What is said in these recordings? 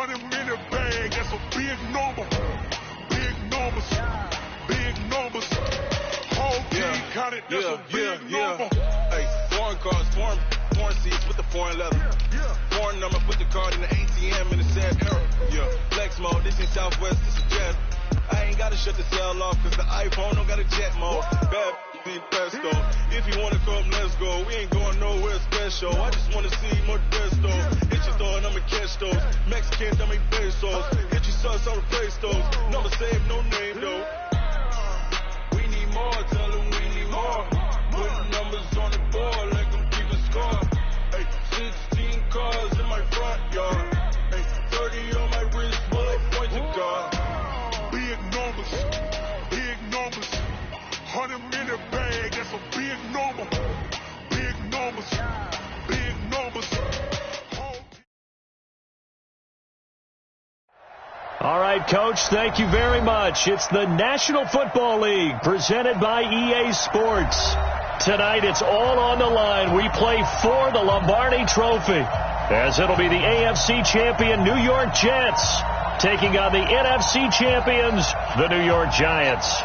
100 in the bag, that's a big number. Big numbers, big numbers. Whole team counted, that's a big number. Hey, foreign cars, foreign seats with the foreign leather. Foreign number, put the card in the ATM in the sad era. Flex mode, this ain't Southwest, this is Jet. I ain't gotta shut the cell off, cause the iPhone don't got a jet mode. Bad ain't Presto. If you wanna come, let's go. We ain't going nowhere special. I just wanna see more Desto. Hit your store and I'ma catch those. Mexicans, I make pesos. Hit your sus on the play stores. Number save, no name though. We need more, tell them we need more. Put numbers on the board like I'm keeping score. Hey, 16 cars in my front yard. Hey, 30 on my wrist, bullet points of God. Big numbers, big numbers. 100 in the bag, that's a big number. Big numbers, big numbers. All right, Coach, thank you very much. It's the National Football League presented by EA Sports. Tonight, it's all on the line. We play for the Lombardi Trophy, as it'll be the AFC champion New York Jets taking on the NFC champions, the New York Giants.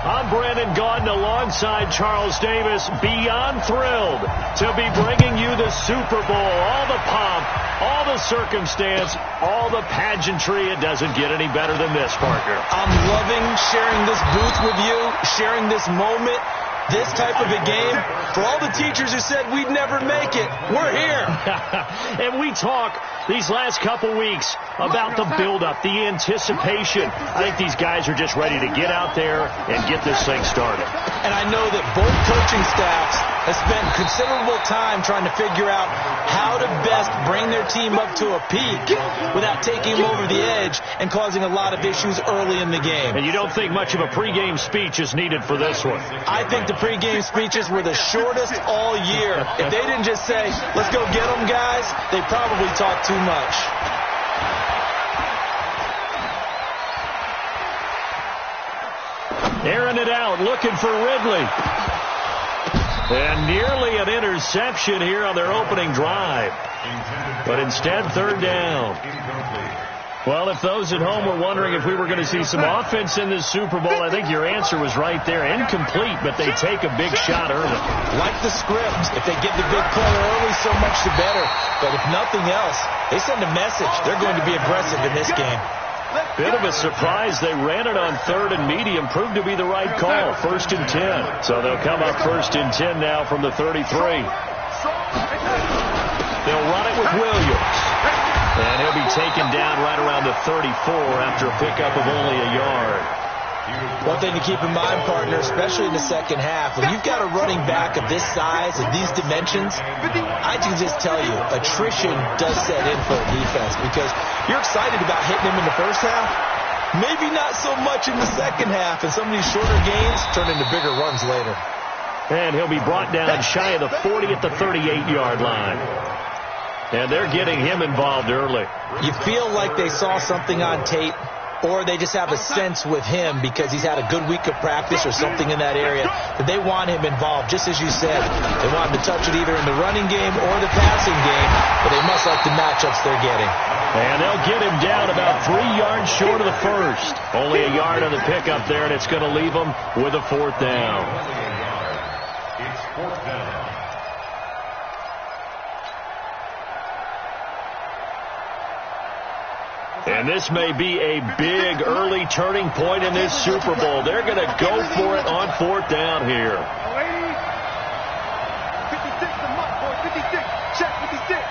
I'm Brandon Gaudin alongside Charles Davis, beyond thrilled to be bringing you the Super Bowl. All the pomp, all the circumstance, all the pageantry. It doesn't get any better than this, Parker. I'm loving sharing this booth with you, sharing this moment, this type of a game. For all the teachers who said we'd never make it, we're here. And we talk these last couple weeks about the build-up, the anticipation. I think these guys are just ready to get out there and get this thing started. And I know that both coaching staffs have spent considerable time trying to figure out how to best bring their team up to a peak without taking them over the edge and causing a lot of issues early in the game. And you don't think much of a pregame speech is needed for this one? I think the pregame speeches were the shortest all year. If they didn't just say, let's go get them, guys, they probably talked too much. Airing it out, looking for Ridley. And nearly an interception here on their opening drive. But instead, third down. Well, if those at home were wondering if we were going to see some offense in this Super Bowl, I think your answer was right there. Incomplete, but they take a big shot early. Like the script, if they get the big play early, so much the better. But if nothing else, they send a message. They're going to be aggressive in this game. Bit of a surprise. They ran it on third and medium. Proved to be the right call. 1st and 10. So they'll come up 1st and 10 now from the 33. They'll run it with Williams. And he'll be taken down right around the 34 after a pickup of only a yard. One thing to keep in mind, partner, especially in the second half, when you've got a running back of this size and these dimensions, I can just tell you, attrition does set in for a defense because you're excited about hitting him in the first half, maybe not so much in the second half, and some of these shorter gains turn into bigger runs later. And he'll be brought down shy of the 40 at the 38-yard line. And they're getting him involved early. You feel like they saw something on tape, or they just have a sense with him because he's had a good week of practice or something in that area that they want him involved. Just as you said, they want him to touch it either in the running game or the passing game, but they must like the matchups they're getting. And they'll get him down about 3 yards short of the first. Only a yard on the pickup there, and it's going to leave him with a 4th down. It's 4th down. And this may be a big early turning point in this Super Bowl. They're going to go for it on 4th down here. 56, the mark, boy, 56. Check 56.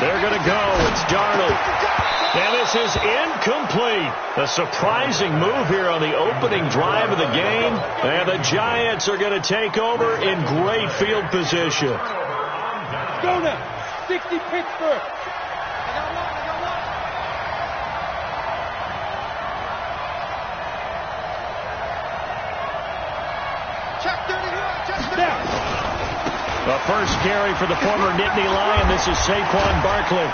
They're going to go. It's Darnold. And this is incomplete. A surprising move here on the opening drive of the game. And the Giants are going to take over in great field position. Go now. 60 Pittsburgh. Check 31. Check 31. The first carry for the former Nittany Lion. This is Saquon Barkley.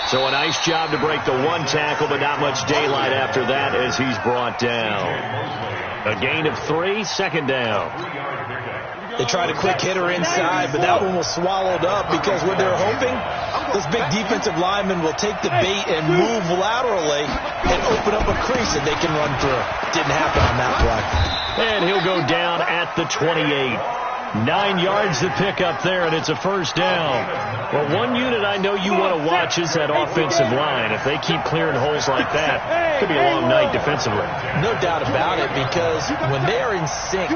So a nice job to break the one tackle, but not much daylight after that as he's brought down. A gain of 3, 2nd down. They tried a quick hitter inside, but that one was swallowed up because what they're hoping, those big defensive linemen will take the bait and move laterally and open up a crease that they can run through. Didn't happen on that play. And he'll go down at the 28. 9 yards to pick up there, and it's a first down. Well, one unit I know you want to watch is that offensive line. If they keep clearing holes like that, it could be a long night defensively. No doubt about it, because when they are in sync,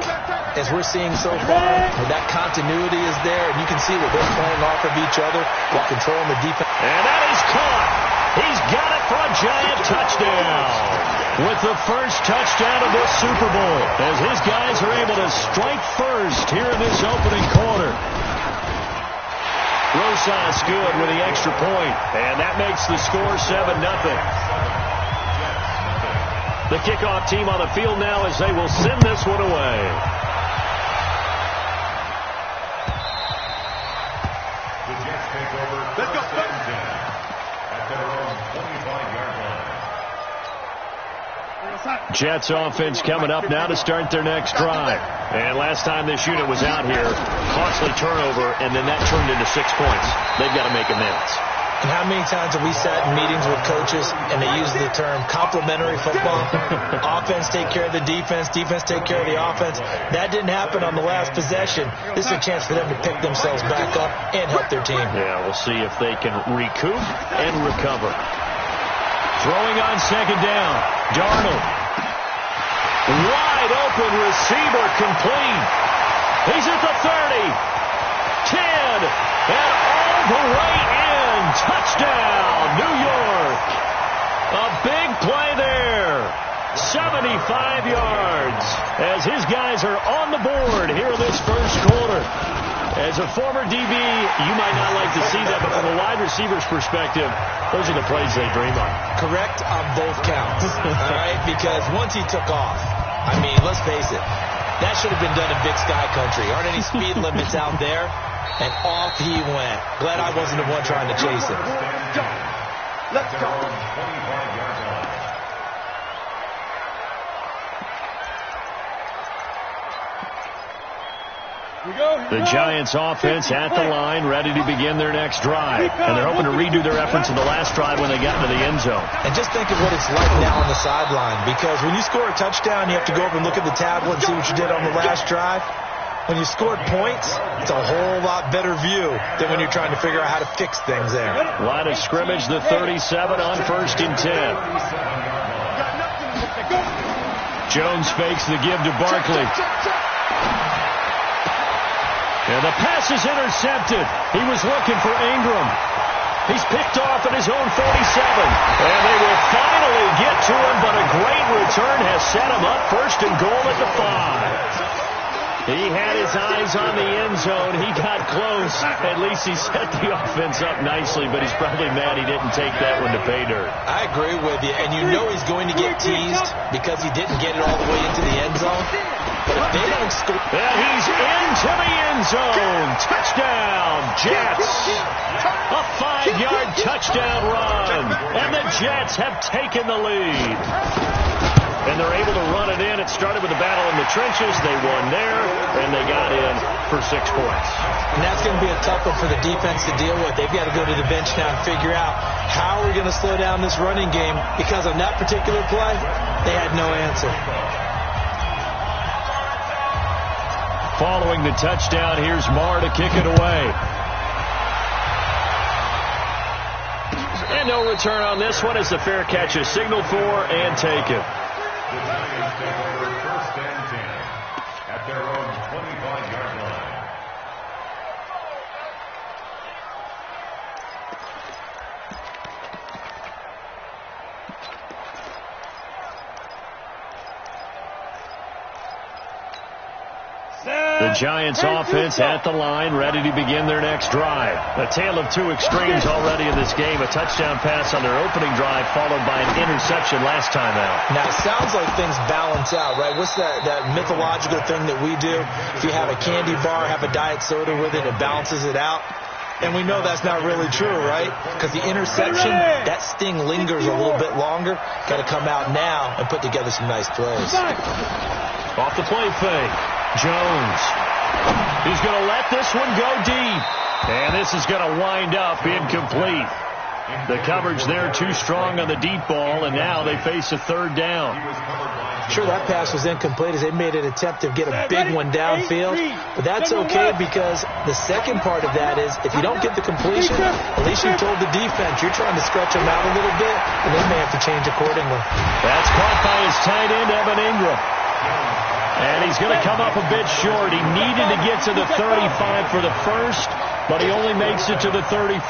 as we're seeing so far, when that continuity is there, and you can see that they're playing off of each other while controlling the defense. And that is caught. He's got it for a giant touchdown. With the first touchdown of this Super Bowl, as his guys are able to strike first here in this opening quarter. Rosas good with the extra point, and that makes the score 7-0. The kickoff team on the field now as they will send this one away. The Jets take over. Let's go. At their own 25-yard line. Jets offense coming up now to start their next drive. And last time this unit was out here, costly turnover, and then that turned into 6 points. They've got to make amends. And how many times have we sat in meetings with coaches and they use the term complementary football? Offense take care of the defense, defense take care of the offense. That didn't happen on the last possession. This is a chance for them to pick themselves back up and help their team. Yeah, we'll see if they can recoup and recover. Throwing on second down. Darnold. Wide open receiver complete. He's at the 30. 10. And all the way in. Touchdown, New York. A big play there. 75 yards as his guys are on the board here in this first quarter. As a former DB, you might not like to see that, but from a wide receiver's perspective, those are the plays they dream of. Correct on both counts, all right? Because once he took off, I mean, let's face it, that should have been done in Big Sky Country. Aren't any speed limits out there? And off he went. Glad I wasn't the one trying to chase him. Let's go. 25-yard line. The Giants offense at the line, ready to begin their next drive. And they're hoping to redo their efforts in the last drive when they got into the end zone. And just think of what it's like now on the sideline. Because when you score a touchdown, you have to go up and look at the tablet and see what you did on the last drive. When you scored points, it's a whole lot better view than when you're trying to figure out how to fix things there. Line of scrimmage, the 37 on 1st and 10. Jones fakes the give to Barkley. And the pass is intercepted. He was looking for Ingram. He's picked off at his own 47. And they will finally get to him, but a great return has set him up 1st and goal at the 5. He had his eyes on the end zone. He got close. At least he set the offense up nicely, but he's probably mad he didn't take that one to pay dirt. I agree with you, and you know he's going to get teased because he didn't get it all the way into the end zone. But if they don't score... And he's into the end zone. Touchdown, Jets. A 5-yard touchdown run. And the Jets have taken the lead. And they're able to run it in. It started with a battle in the trenches. They won there, and they got in for 6 points. And that's going to be a tough one for the defense to deal with. They've got to go to the bench now and figure out how are we going to slow down this running game, because on that particular play, they had no answer. Following the touchdown, here's Marr to kick it away. And no return on this one as the fair catch is signaled for and taken. The Giants take over 1st and 10 at their own 25-yard line. The Giants offense at the line, ready to begin their next drive. A tale of two extremes already in this game. A touchdown pass on their opening drive, followed by an interception last time out. Now, it sounds like things balance out, right? What's that mythological thing that we do? If you have a candy bar, have a diet soda with it, it balances it out. And we know that's not really true, right? Because the interception, that sting lingers a little bit longer. Got to come out now and put together some nice plays. Off the play fake. Jones. He's going to let this one go deep. And this is going to wind up incomplete. The coverage there too strong on the deep ball, and now they face a third down. Sure, that pass was incomplete as they made an attempt to get a big one downfield, but that's okay because the second part of that is if you don't get the completion, at least you told the defense you're trying to stretch them out a little bit, and they may have to change accordingly. That's caught by his tight end, Evan Ingram. And he's going to come up a bit short. He needed to get to the 35 for the first, but he only makes it to the 34.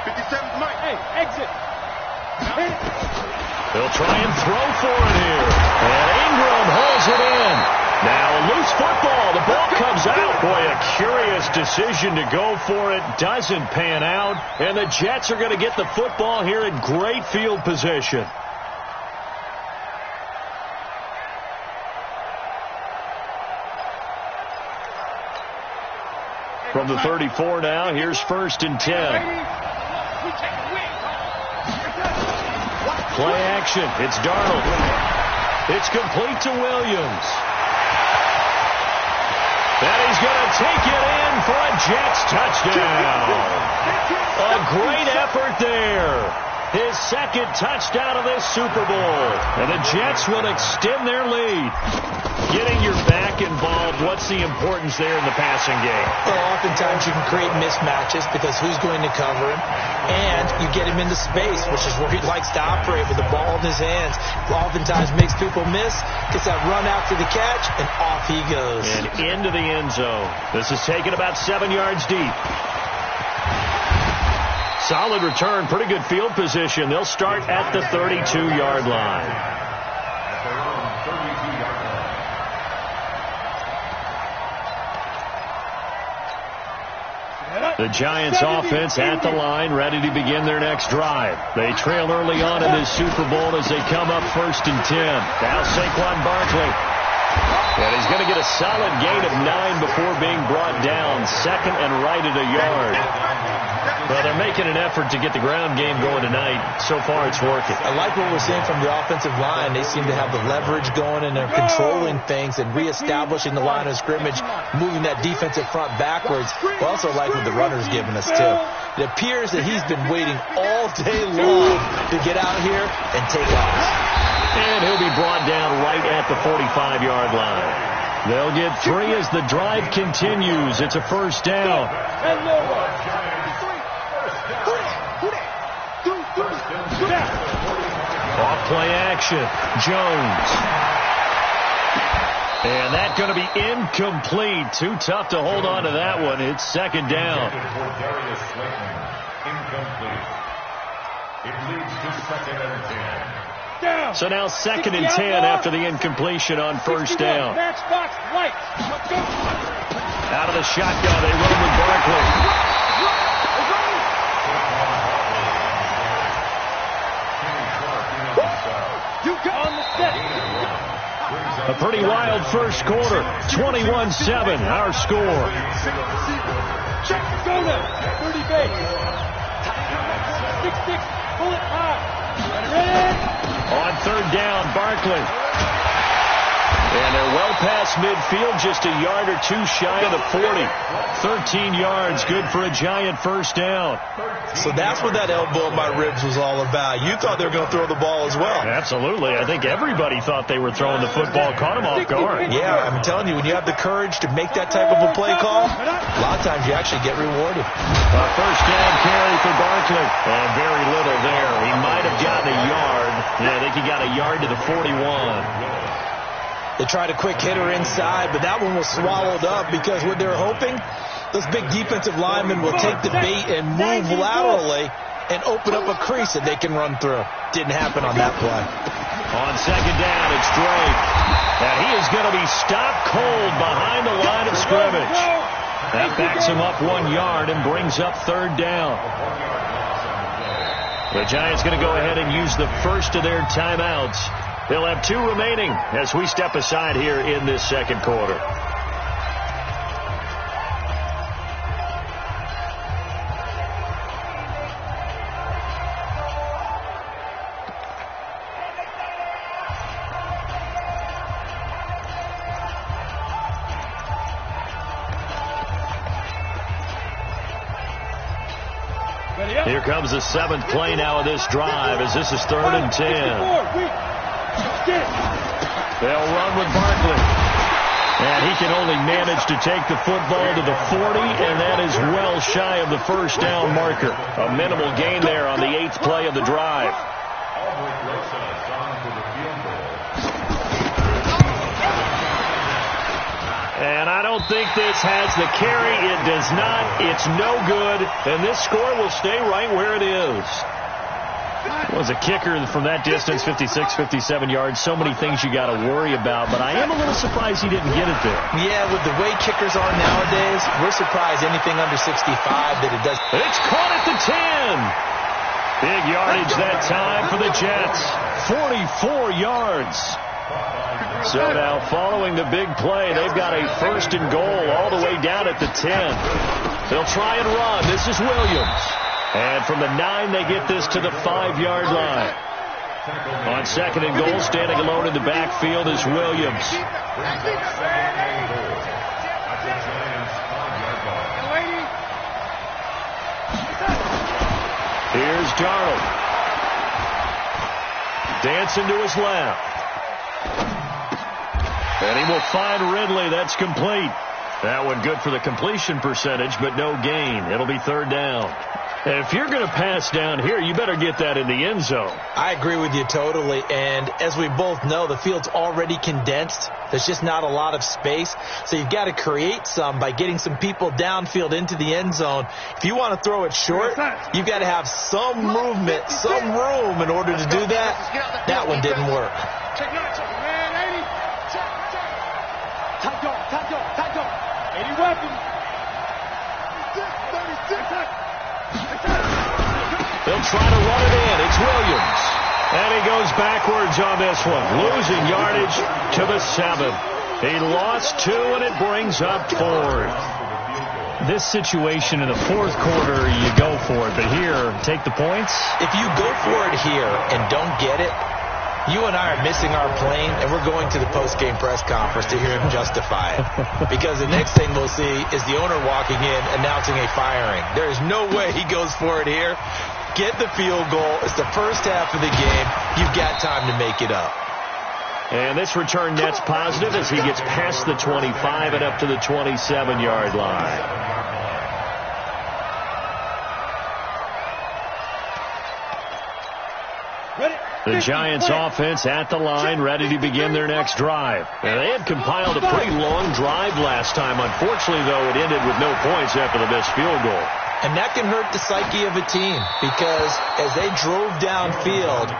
57, Mike. Hey, exit. They'll try and throw for it here. And Ingram holds it in. Now a loose football. The ball comes out. Boy, a curious decision to go for it. Doesn't pan out. And the Jets are going to get the football here in great field position. From the 34 now, here's 1st and 10. Play action. It's Darnold. It's complete to Williams. And he's going to take it in for a Jets touchdown. A great effort there. His second touchdown of this Super Bowl. And the Jets will extend their lead. Getting your back involved, what's the importance there in the passing game? Well, oftentimes you can create mismatches because who's going to cover him? And you get him into space, which is where he likes to operate with the ball in his hands. Oftentimes makes people miss, gets that run out to the catch, and off he goes. And into the end zone. This is taken about 7 yards deep. Solid return, pretty good field position. They'll start at the 32-yard line. The Giants offense at the line, ready to begin their next drive. They trail early on in this Super Bowl as they come up 1st and 10. Now Saquon Barkley. And he's going to get a solid gain of 9 before being brought down. 2nd and right at a yard. Well, they're making an effort to get the ground game going tonight. So far, it's working. I like what we're seeing from the offensive line. They seem to have the leverage going, and they're controlling things and reestablishing the line of scrimmage, moving that defensive front backwards. I also like what the runner's giving us, too. It appears that he's been waiting all day long to get out here and take off. And he'll be brought down right at the 45-yard line. They'll get 3 as the drive continues. It's a 1st down. Off play action. Jones. And that's going to be incomplete. Too tough to hold on to that one. It's 2nd down. It leads to 2nd and 10. So now 2nd and 10 after the incompletion on 1st down. Out of the shotgun, they run with Barkley. A pretty wild first quarter. 21-7, our score. Go now. 30 base. 6-6. Pull it high. On 3rd down, Barkley. And they're well past midfield, just a yard or 2 shy of the 40. 13 yards, good for a Giant 1st down. So that's what that elbow in my ribs was all about. You thought they were going to throw the ball as well. Absolutely. I think everybody thought they were throwing the football, caught them off guard. Yeah, I'm telling you, when you have the courage to make that type of a play call, a lot of times you actually get rewarded. A 1st down carry for Barkley. And very little there. He might have gotten a yard. Yeah, I think he got a yard to the 41. They tried a quick hitter inside, but that one was swallowed up because what they're hoping, those big defensive linemen will take the bait and move laterally and open up a crease that they can run through. Didn't happen on that play. On 2nd down, it's Drake. And he is going to be stopped cold behind the line of scrimmage. That backs him up 1 yard and brings up 3rd down. The Giants going to go ahead and use the first of their timeouts. They'll have 2 remaining as we step aside here in this 2nd quarter. Here comes the 7th play now of this drive as this is 3rd and 10. They'll run with Barkley. And he can only manage to take the football to the 40, and that is well shy of the first down marker. A minimal gain there on the 8th play of the drive. And I don't think this has the carry. It does not. It's no good. And this score will stay right where it is. Was a kicker from that distance, 56, 57 yards. So many things you got to worry about, but I am a little surprised he didn't get it there. Yeah, with the way kickers are nowadays, we're surprised anything under 65 that it does. It's caught at the 10. Big yardage that time for the Jets. 44 yards. So now following the big play, they've got a 1st and goal all the way down at the 10. They'll try and run. This is Williams. And from the 9, they get this to the 5-yard line. On 2nd and goal, standing alone in the backfield is Williams. Here's Darnold. Dancing to his left. And he will find Ridley. That's complete. That one good for the completion percentage, but no gain. It'll be 3rd down. And if you're going to pass down here, you better get that in the end zone. I agree with you totally. And as we both know, the field's already condensed. There's just not a lot of space. So you've got to create some by getting some people downfield into the end zone. If you want to throw it short, you've got to have some movement, some room in order to do that. That one didn't work. Tight dog. 80 weapons. They'll try to run it in. It's Williams. And he goes backwards on this one, losing yardage to the 7. He lost 2, and it brings up 4. This situation in the 4th quarter, you go for it. But here, take the points. If you go for it here and don't get it, you and I are missing our plane, and we're going to the post-game press conference to hear him justify it. Because the next thing we'll see is the owner walking in announcing a firing. There is no way he goes for it here. Get the field goal. It's the first half of the game. You've got time to make it up. And this return net's positive as he gets past the 25 and up to the 27-yard line. The Giants offense at the line, ready to begin their next drive. And they had compiled a pretty long drive last time. Unfortunately, though, it ended with no points after the missed field goal. And that can hurt the psyche of a team because as they drove downfield,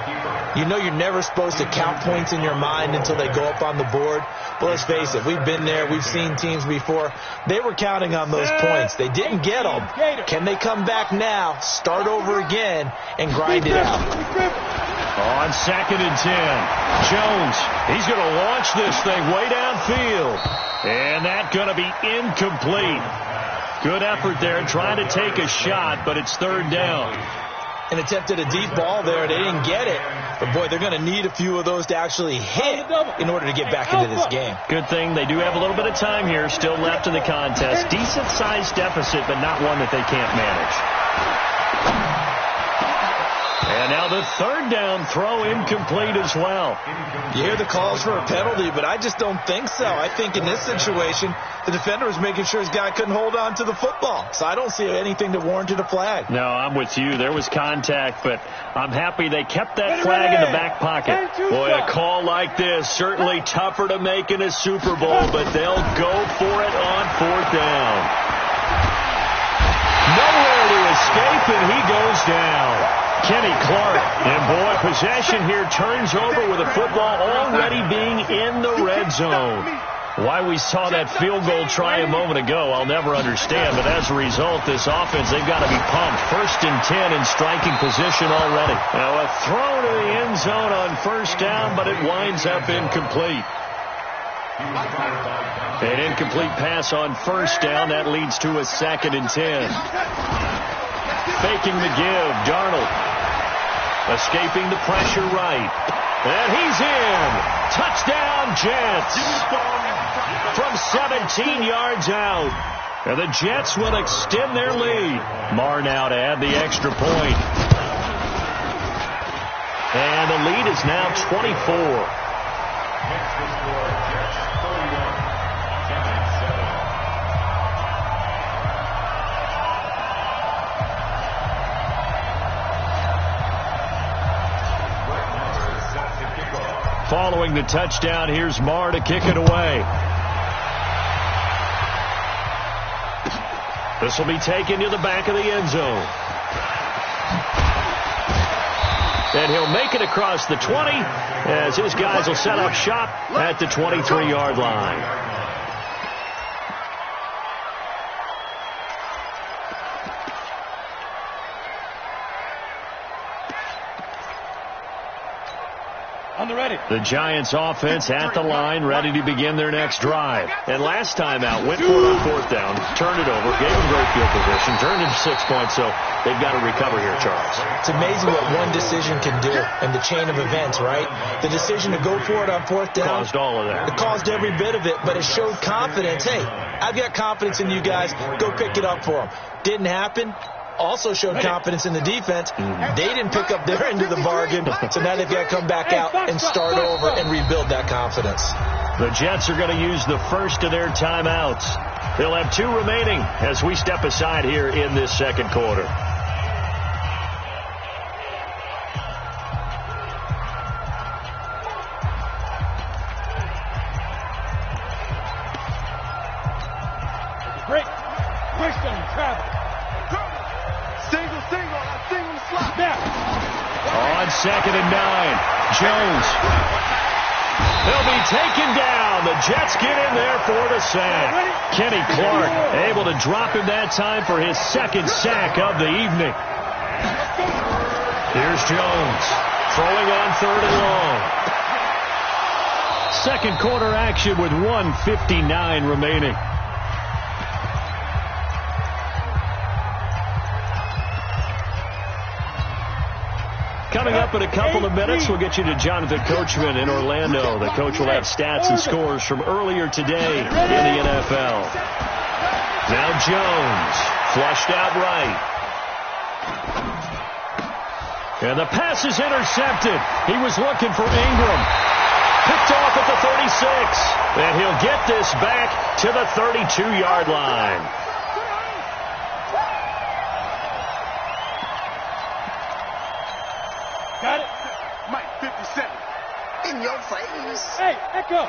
you know you're never supposed to count points in your mind until they go up on the board. But let's face it, we've been there. We've seen teams before. They were counting on those points. They didn't get them. Can they come back now, start over again, and grind it out? On 2nd and 10, Jones, he's going to launch this thing way downfield. And that's going to be incomplete. Good effort there trying to take a shot, but it's 3rd down. And attempted a deep ball there. They didn't get it. But, boy, they're going to need a few of those to actually hit in order to get back into this game. Good thing they do have a little bit of time here still left in the contest. Decent-sized deficit, but not one that they can't manage. And now the 3rd down throw incomplete as well. You hear the calls for a penalty, but I just don't think so. I think in this situation, the defender was making sure his guy couldn't hold on to the football. So I don't see anything that warranted a flag. No, I'm with you. There was contact, but I'm happy they kept that flag in the back pocket. Boy, a call like this, certainly tougher to make in a Super Bowl, but they'll go for it on 4th down. Nowhere to escape, and he goes down. Kenny Clark, and boy, possession here turns over with the football already being in the red zone. Why we saw that field goal try a moment ago, I'll never understand, but as a result, this offense, they've got to be pumped. 1st and 10 in striking position already. Now a throw to the end zone on 1st down, but it winds up incomplete. An incomplete pass on 1st down, that leads to a 2nd and 10. Faking the give, Darnold. Escaping the pressure right. And he's in. Touchdown, Jets. From 17 yards out. And the Jets will extend their lead. Marr now to add the extra point. And the lead is now 24. Following the touchdown, here's Marr to kick it away. This will be taken to the back of the end zone. And he'll make it across the 20 as his guys will set up shop at the 23-yard line. The Giants offense at the line, ready to begin their next drive. And last time out, went for it on fourth down, turned it over, gave them great field position, turned into 6 points, so they've got to recover here, Charles. It's amazing what one decision can do in the chain of events, right? The decision to go for it on fourth down. Caused all of that. It caused every bit of it, but it showed confidence. Hey, I've got confidence in you guys. Go pick it up for them. Didn't happen. Also showed confidence in the defense. They didn't pick up their end of the bargain, so now they've got to come back out and start over and rebuild that confidence. The Jets are going to use the first of their timeouts. They'll have 2 remaining as we step aside here in this second quarter. Break. Twist on travel. Single slot. Now. On 2nd and 9, Jones. They'll be taken down. The Jets get in there for the sack. Kenny Clark able to drop him that time for his 2nd sack of the evening. Here's Jones throwing on 3rd and long. Second quarter action with 1:59 remaining. Coming up in a couple of minutes, we'll get you to Jonathan Coachman in Orlando. The coach will have stats and scores from earlier today in the NFL. Now Jones, flushed out right. And the pass is intercepted. He was looking for Ingram. Picked off at the 36. And he'll get this back to the 32-yard line. Got it? Mike 57. In your face. Hey, Echo.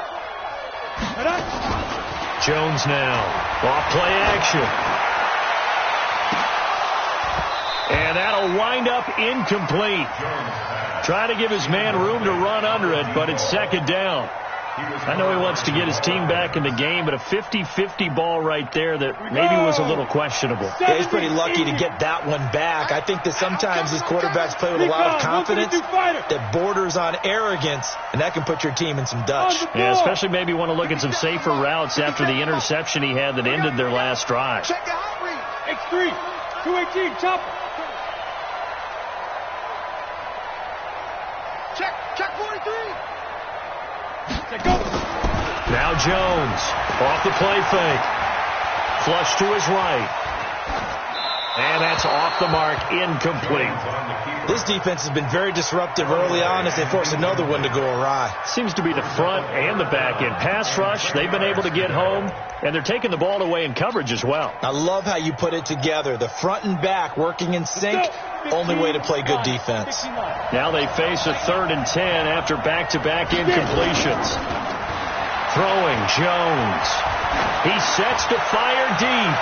Jones now. Off play action. And that'll wind up incomplete. Trying to give his man room to run under it, but it's 2nd down. I know he wants to get his team back in the game, but a 50-50 ball right there that maybe was a little questionable. Yeah, he's pretty lucky to get that one back. I think that sometimes these quarterbacks play with a lot of confidence that borders on arrogance, and that can put your team in some Dutch. Yeah, especially maybe want to look at some safer routes after the interception he had that ended their last drive. Check the hot read. X3, 218, chopper. Check 43. Go. Now Jones off the play fake. Flush to his right. And that's off the mark, incomplete. This defense has been very disruptive early on as they force another one to go awry. Seems to be the front and the back end. Pass rush, they've been able to get home, and they're taking the ball away in coverage as well. I love how you put it together. The front and back working in sync, only way to play good defense. Now they face a 3rd and 10 after back-to-back incompletions. Throwing, Jones. He sets to fire deep.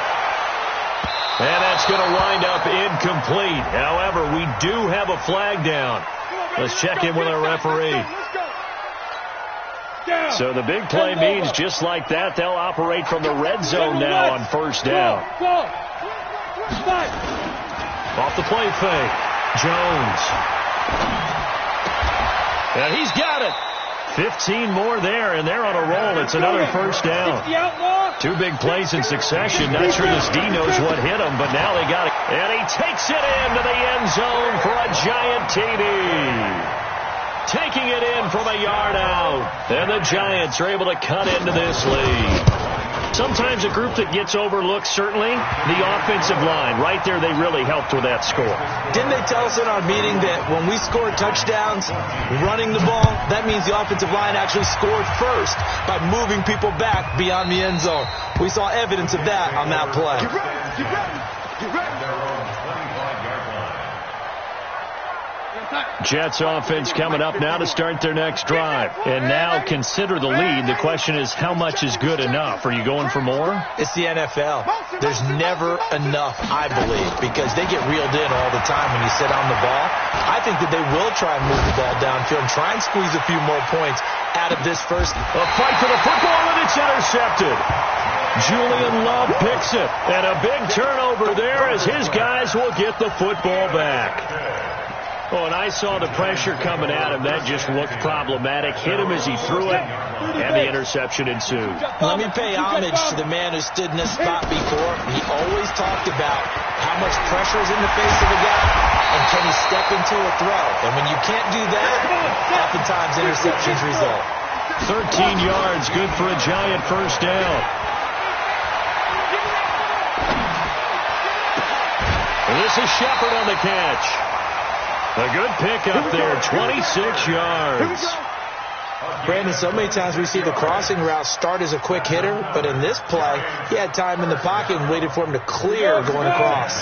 And that's going to wind up incomplete. However, we do have a flag down. Let's check in with our referee. So the big play means just like that, they'll operate from the red zone now on 1st down. Off the play fake. Jones. And he's got it. 15 more there, and they're on a roll. It's another 1st down. 2 big plays in succession. Not sure this D knows what hit him, but now they got it. And he takes it into the end zone for a giant TD. Taking it in from a yard out. And the Giants are able to cut into this lead. Sometimes a group that gets overlooked, certainly, the offensive line. Right there, they really helped with that score. Didn't they tell us in our meeting that when we score touchdowns running the ball, that means the offensive line actually scored first by moving people back beyond the end zone? We saw evidence of that on that play. Get ready. Get ready. Get ready. Jets offense coming up now to start their next drive. And now consider the lead. The question is, how much is good enough? Are you going for more? It's the NFL. There's never enough, I believe, because they get reeled in all the time when you sit on the ball. I think that they will try and move the ball downfield and try and squeeze a few more points out of this first. A fight for the football, and it's intercepted. Julian Love picks it. And a big turnover there as his guys will get the football back. Oh, and I saw the pressure coming at him. That just looked problematic. Hit him as he threw it, and the interception ensued. Let me pay homage to the man who stood in this spot before. He always talked about how much pressure is in the face of a guy, and can he step into a throw. And when you can't do that, oftentimes interceptions result. 13 yards, good for a Giant first down. And this is Shepard on the catch. A good pickup there, 26 yards. Brandon, so many times we see the crossing route start as a quick hitter, but in this play, he had time in the pocket and waited for him to clear going across.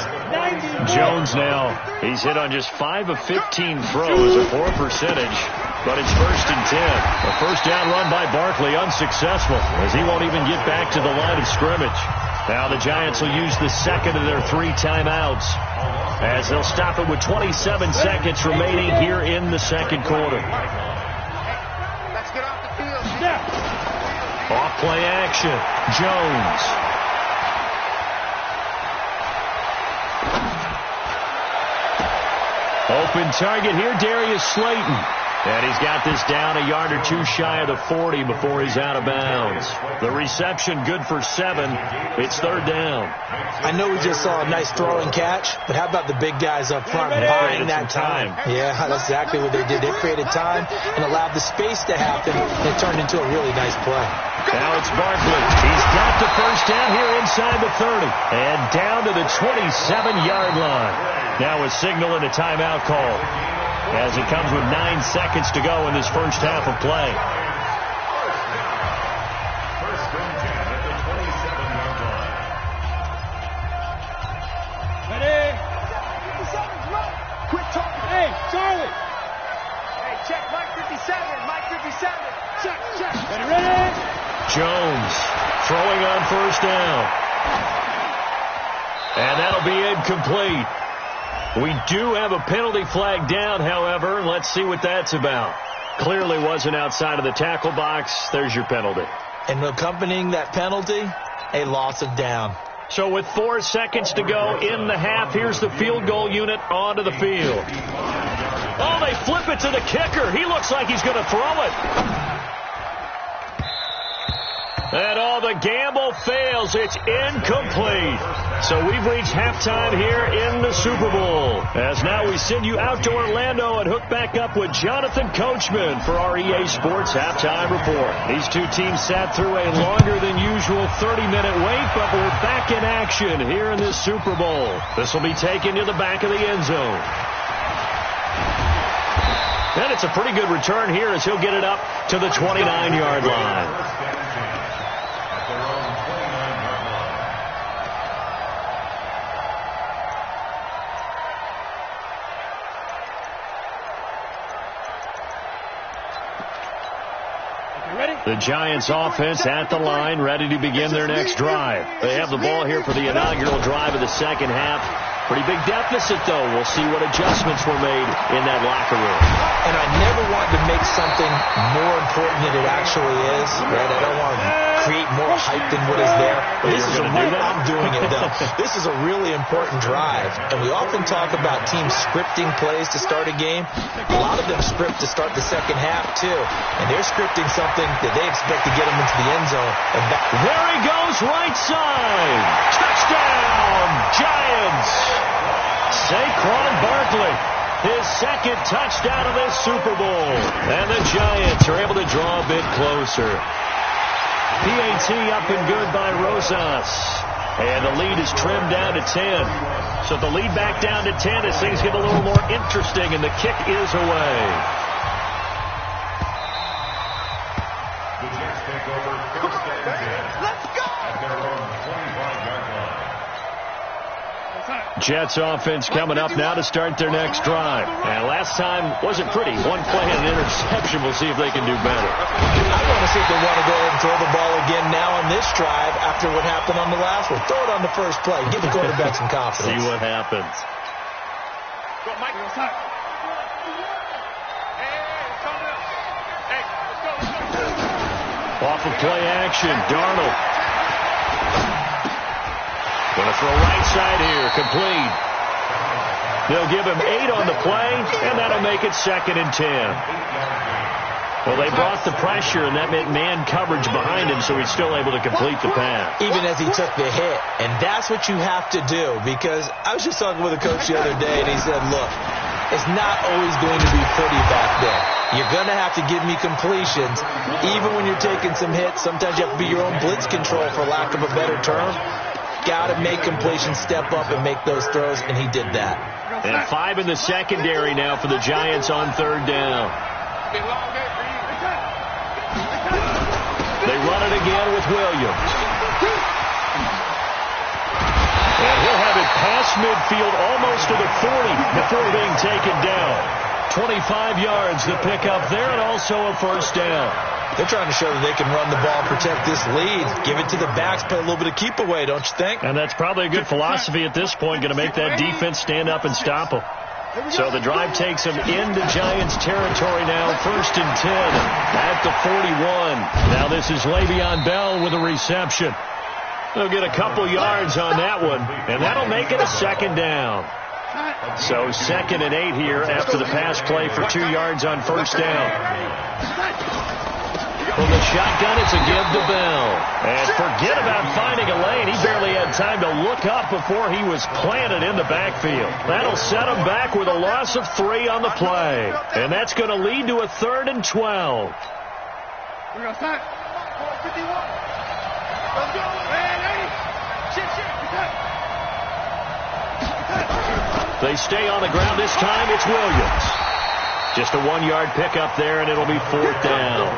Jones now, he's hit on just 5 of 15 throws, a poor percentage, but it's 1st and 10. A first down run by Barkley, unsuccessful, as he won't even get back to the line of scrimmage. Now the Giants will use the second of their 3 timeouts, as they'll stop it with 27 seconds remaining here in the second quarter. Let's get off the field. Off play action. Jones. Open target here, Darius Slayton. And he's got this down a yard or two shy of the 40 before he's out of bounds. The reception good for 7. It's 3rd down. I know we just saw a nice throwing catch, but how about the big guys up front buying that time? Yeah, that's exactly what they did. They created time and allowed the space to happen, and it turned into a really nice play. Now it's Barkley. He's got the first down here inside the 30 and down to the 27-yard line. Now a signal and a timeout call, as it comes with 9 seconds to go in this first half of play. Ready? Quick talk. Hey, Charlie. Hey, check Mike 57. Mike 57. Check. Ready? Jones throwing on first down. And that'll be incomplete. We do have a penalty flag down, however. Let's see what that's about. Clearly wasn't outside of the tackle box. There's your penalty. And accompanying that penalty, a loss of down. So with 4 seconds to go in the half, here's the field goal unit onto the field. Oh, they flip it to the kicker. He looks like he's going to throw it. And all the gamble fails. It's incomplete. So we've reached halftime here in the Super Bowl. As now we send you out to Orlando and hook back up with Jonathan Coachman for our EA Sports Halftime Report. These two teams sat through a longer than usual 30-minute wait, but we're back in action here in this Super Bowl. This will be taken to the back of the end zone. And it's a pretty good return here as he'll get it up to the 29-yard line. The Giants offense at the line, ready to begin their next drive. They have the ball here for the inaugural drive of the second half. Pretty big deficit, though. We'll see what adjustments were made in that locker room. And I never want to make something more important than it actually is, right? I don't want to create more hype than what is there. But this is I'm doing it, though. This is a really important drive. And we often talk about teams scripting plays to start a game. A lot of them script to start the second half, too. And they're scripting something that they expect to get them into the end zone. And there he goes, right side. Touchdown, Giants. Saquon Barkley, his second touchdown of this Super Bowl. And the Giants are able to draw a bit closer. PAT up and good by Rosas. And the lead is trimmed down to 10. So the lead back down to 10 as things get a little more interesting, and the kick is away. The Jets take over first and 10. Let's go! At their own 25-yard line. Jets offense coming up now to start their next drive. And last time wasn't pretty. One play and an interception. We'll see if they can do better. I want to see if they want to go ahead and throw the ball again now on this drive after what happened on the last one. Throw it on the first play. Give the quarterback some confidence. See what happens. Go, Mike. Hey, let's go. Off of play action, Darnold. Going to throw right side here, complete. They'll give him 8 on the play, and that'll make it 2nd and 10. Well, they brought the pressure, and that meant man coverage behind him, so he's still able to complete the pass. Even as he took the hit. And that's what you have to do, because I was just talking with a coach the other day, and he said, look, it's not always going to be pretty back there. You're going to have to give me completions. Even when you're taking some hits, sometimes you have to be your own blitz control, for lack of a better term. Got to make completions, step up, and make those throws, and he did that. And 5 in the secondary now for the Giants on 3rd down. They run it again with Williams. And he'll have it past midfield, almost to the 40 before being taken down. 25 yards to pick up there, and also a 1st down. They're trying to show that they can run the ball, protect this lead, give it to the backs, play a little bit of keep away, don't you think? And that's probably a good philosophy at this point, going to make that defense stand up and stop them. So the drive takes them into Giants territory now, 1st and 10 at the 41. Now this is Le'Veon Bell with a reception. They'll get a couple yards on that one, and that'll make it a 2nd down. So 2nd and 8 here after the pass play for 2 yards on 1st down. From the shotgun, it's a give to Bell. And forget about finding a lane. He barely had time to look up before he was planted in the backfield. That'll set him back with a loss of 3 on the play. And that's going to lead to a 3rd and 12. We're going to start. 51. Let's go. They stay on the ground this time. It's Williams. Just a 1-yard pickup there, and it'll be 4th down.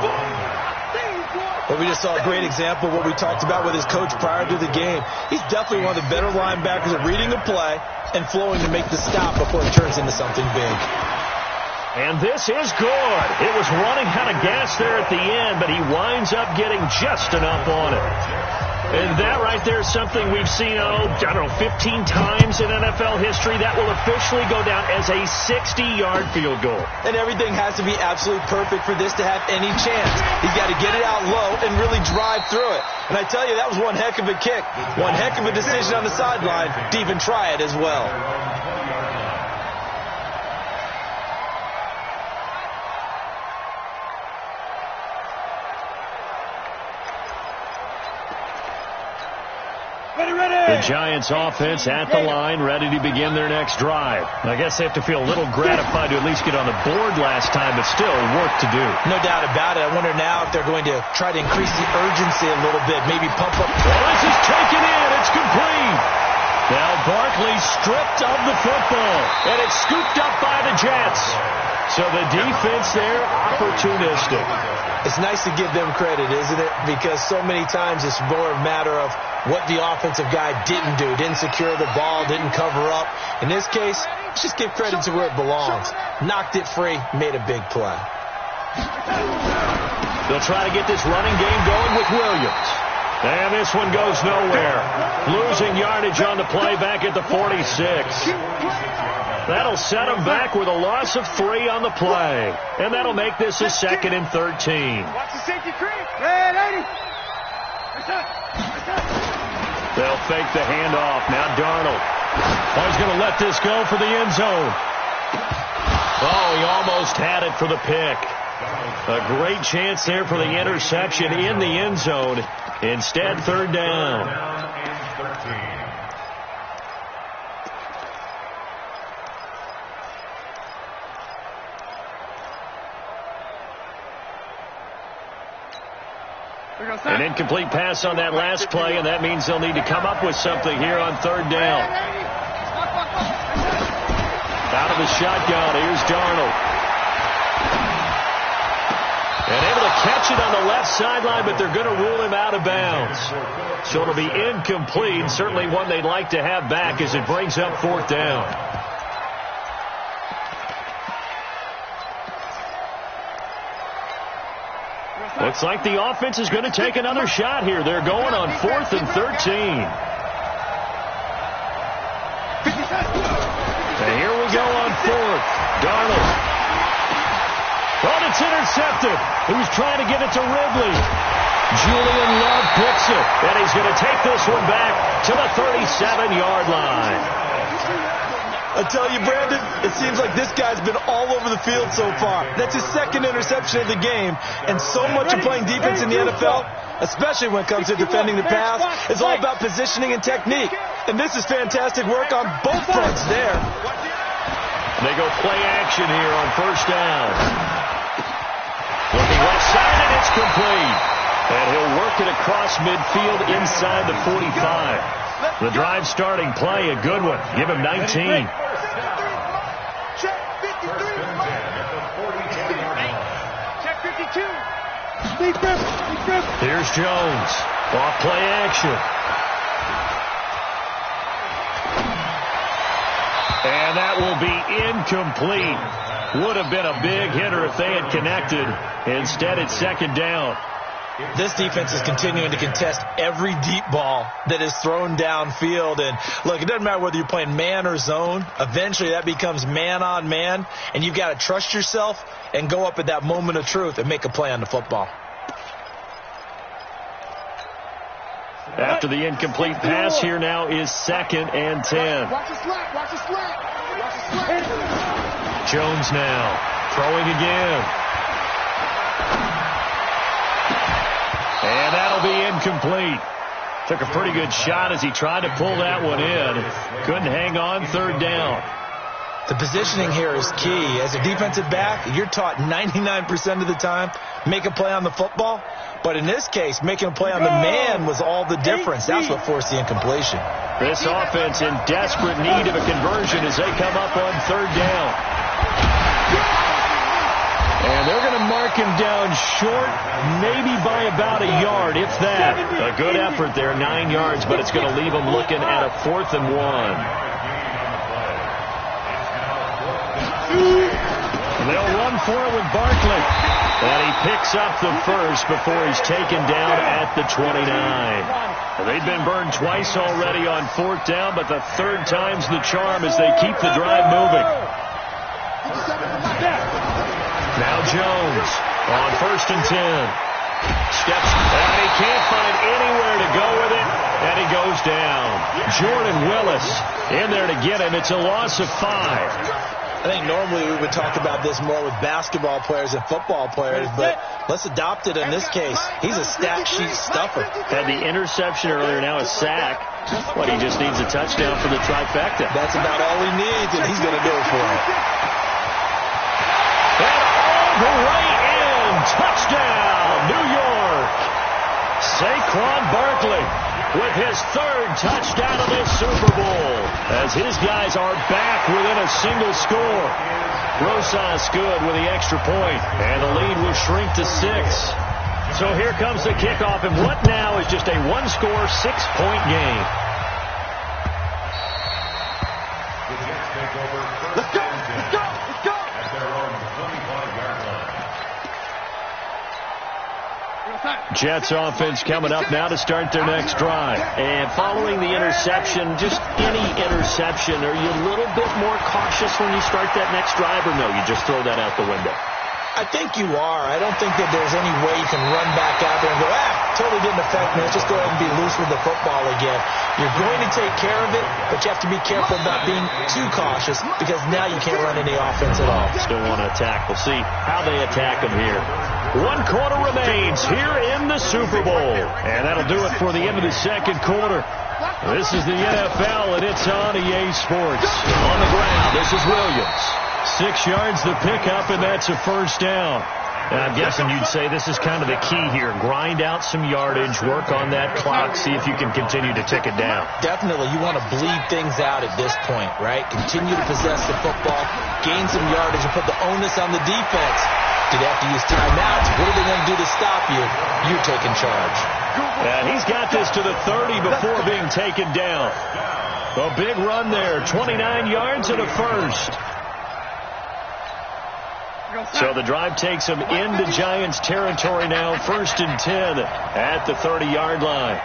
Well, we just saw a great example of what we talked about with his coach prior to the game. He's definitely one of the better linebackers at reading a play and flowing to make the stop before it turns into something big. And this is good. It was running out of gas there at the end, but he winds up getting just enough on it. And that right there is something we've seen, 15 times in NFL history. That will officially go down as a 60-yard field goal. And everything has to be absolutely perfect for this to have any chance. He's got to get it out low and really drive through it. And I tell you, that was one heck of a kick. One heck of a decision on the sideline to even try it as well. The Giants offense at the line, ready to begin their next drive. I guess they have to feel a little gratified to at least get on the board last time, but still work to do. No doubt about it. I wonder now if they're going to try to increase the urgency a little bit, maybe pump up. Well, this is taken in. It's complete. Now Barkley stripped of the football, and it's scooped up by the Jets. So the defense there, opportunistic. It's nice to give them credit, isn't it? Because so many times it's more a matter of what the offensive guy didn't do. Didn't secure the ball, didn't cover up. In this case, let's just give credit to where it belongs. Knocked it free, made a big play. They'll try to get this running game going with Williams. And this one goes nowhere. Losing yardage on the play back at the 46. That'll set him back with a loss of 3 on the play. And that'll make this a 2nd and 13. Watch the safety creep. Hey, lady. They'll fake the handoff. Now Darnold. Oh, he's going to let this go for the end zone. Oh, he almost had it for the pick. A great chance there for the interception in the end zone. Instead, 3rd down. An incomplete pass on that last play, and that means they'll need to come up with something here on third down. Out of the shotgun, here's Darnold. And able to catch it on the left sideline, but they're going to rule him out of bounds. So it'll be incomplete, certainly one they'd like to have back as it brings up fourth down. Looks like the offense is going to take another shot here. They're going on 4th and 13. And here we go on 4th. Darnold. Oh, it's intercepted. He was trying to get it to Ridley. Julian Love picks it. And he's going to take this one back to the 37-yard line. I tell you, Brandon, it seems like this guy's been all over the field so far. That's his second interception of the game. And so much of playing defense in the NFL, especially when it comes to defending the pass, is all about positioning and technique. And this is fantastic work on both fronts there. They go play action here on first down. Looking left side, and it's complete. And he'll work it across midfield inside the 45. The drive starting play, a good one. Give him 19. Check 53. Check 52. Here's Jones. Off play action. And that will be incomplete. Would have been a big hitter if they had connected. Instead, it's second down. This defense is continuing to contest every deep ball that is thrown downfield. And, look, it doesn't matter whether you're playing man or zone. Eventually, that becomes man on man. And you've got to trust yourself and go up at that moment of truth and make a play on the football. After the incomplete pass, here now is 2nd and 10. Watch the slap. Watch the slap. Watch the slap. Jones now throwing again. And that'll be incomplete. Took a pretty good shot as he tried to pull that one in. Couldn't hang on third down. The positioning here is key. As a defensive back, you're taught 99% of the time, make a play on the football. But in this case, making a play on the man was all the difference. That's what forced the incompletion. This offense in desperate need of a conversion as they come up on third down. And they're going to mark him down short, maybe by about a yard, if that. A good effort there, 9 yards, but it's going to leave them looking at a 4th and 1. They'll run for it with Barkley. And he picks up the first before he's taken down at the 29. They've been burned twice already on 4th down, but the third time's the charm as they keep the drive moving. Now Jones on 1st and 10. Steps, and he can't find anywhere to go with it, and he goes down. Jordan Willis in there to get him. It's a loss of 5. I think normally we would talk about this more with basketball players and football players, but let's adopt it in this case. He's a stat sheet stuffer. Had the interception earlier, now a sack. What, he just needs a touchdown for the trifecta. That's about all he needs, and he's going to go for it. And all the way in. Touchdown, New York. Saquon Barkley with his 3rd touchdown of this Super Bowl as his guys are back within a single score. Rosas good with the extra point, and the lead will shrink to 6. So here comes the kickoff, and what now is just a one-score, 6-point game. Let's go. Let's go. Let's go. Jets offense coming up now to start their next drive. And following the interception, just any interception, are you a little bit more cautious when you start that next drive, or no, you just throw that out the window? I think you are. I don't think that there's any way you can run back out there and go, totally didn't affect me. Let's just go ahead and be loose with the football again. You're going to take care of it, but you have to be careful about being too cautious because now you can't run any offense at all. Still want to attack. We'll see how they attack them here. 1 quarter remains here in the Super Bowl. And that'll do it for the end of the second quarter. This is the NFL, and it's on EA Sports. On the ground, this is Williams. 6 yards the pickup, and that's a first down. I'm guessing you'd say this is kind of the key here. Grind out some yardage, work on that clock, see if you can continue to tick it down. Definitely. You want to bleed things out at this point, right? Continue to possess the football, gain some yardage, and put the onus on the defense. Do they have to use timeouts? What are they going to do to stop you? You're taking charge. And he's got this to the 30 before being taken down. A big run there, 29 yards and a first. So the drive takes him into Giants territory now, 1st and 10 at the 30-yard line.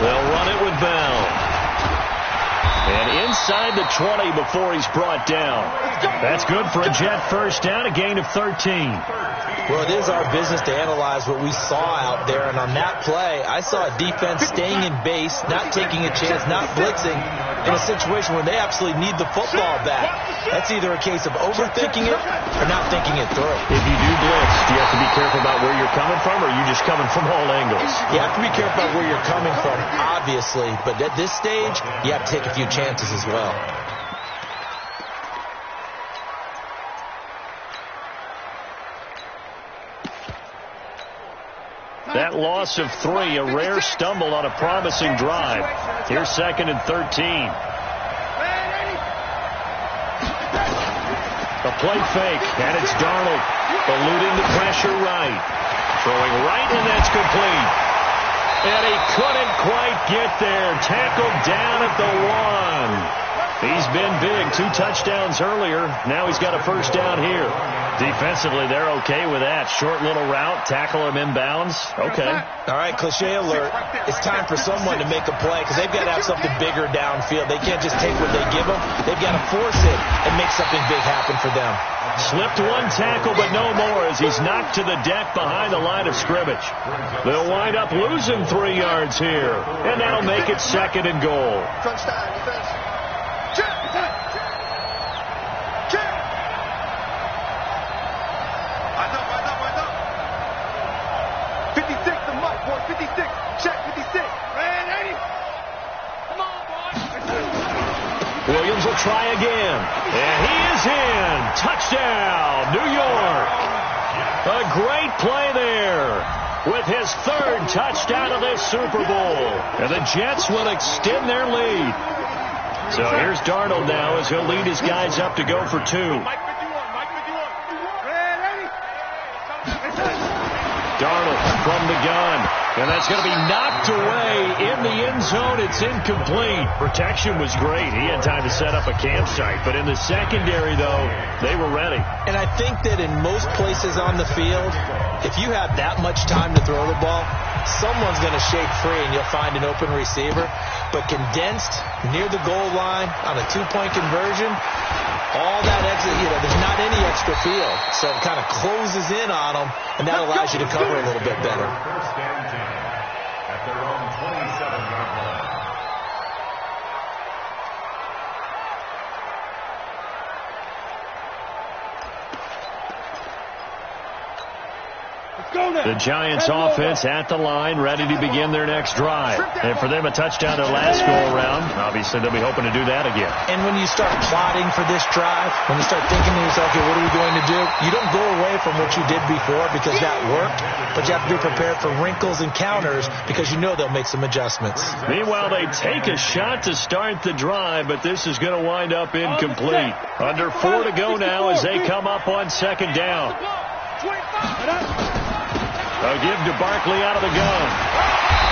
They'll run it with Bell. And inside the 20 before he's brought down. That's good for a Jet first down, a gain of 13. Well, it is our business to analyze what we saw out there. And on that play, I saw a defense staying in base, not taking a chance, not blitzing in a situation where they absolutely need the football back. That's either a case of overthinking it or not thinking it through. If you do blitz, do you have to be careful about where you're coming from, or are you just coming from all angles? You have to be careful about where you're coming from, obviously. But at this stage, you have to take a few chances as well. That loss of 3, a rare stumble on a promising drive. Here's 2nd and 13. A play fake, and it's Darnold eluding the pressure right. Throwing right, and that's complete. And he couldn't quite get there. Tackled down at the 1. He's been big. 2 touchdowns earlier. Now he's got a first down here. Defensively, they're okay with that. Short little route, tackle him inbounds. Okay. All right, cliche alert. It's time for someone to make a play because they've got to have something bigger downfield. They can't just take what they give them. They've got to force it and make something big happen for them. Slipped 1 tackle, but no more as he's knocked to the deck behind the line of scrimmage. They'll wind up losing 3 yards here, and that'll make it 2nd and goal. Williams will try again. And he is in. Touchdown, New York. A great play there with his 3rd touchdown of this Super Bowl. And the Jets will extend their lead. So here's Darnold now as he'll lead his guys up to go for 2. Darnold from the gun. And that's going to be knocked away in the end zone. It's incomplete. Protection was great. He had time to set up a campsite. But in the secondary, though, they were ready. And I think that in most places on the field, if you have that much time to throw the ball, someone's going to shake free and you'll find an open receiver. But condensed near the goal line on a 2-point conversion, all that extra, there's not any extra field. So it kind of closes in on them, and that allows you to cover a little bit better. First and 10 at their own 27-yard line. The Giants offense at the line, ready to begin their next drive. And for them, a touchdown their last go-around. Obviously, they'll be hoping to do that again. And when you start plotting for this drive, when you start thinking to yourself, okay, what are we going to do? You don't go away from what you did before because that worked, but you have to be prepared for wrinkles and counters because you know they'll make some adjustments. Meanwhile, they take a shot to start the drive, but this is going to wind up incomplete. Under 4 to go now as they come up on 2nd down. A give to Barkley out of the gun.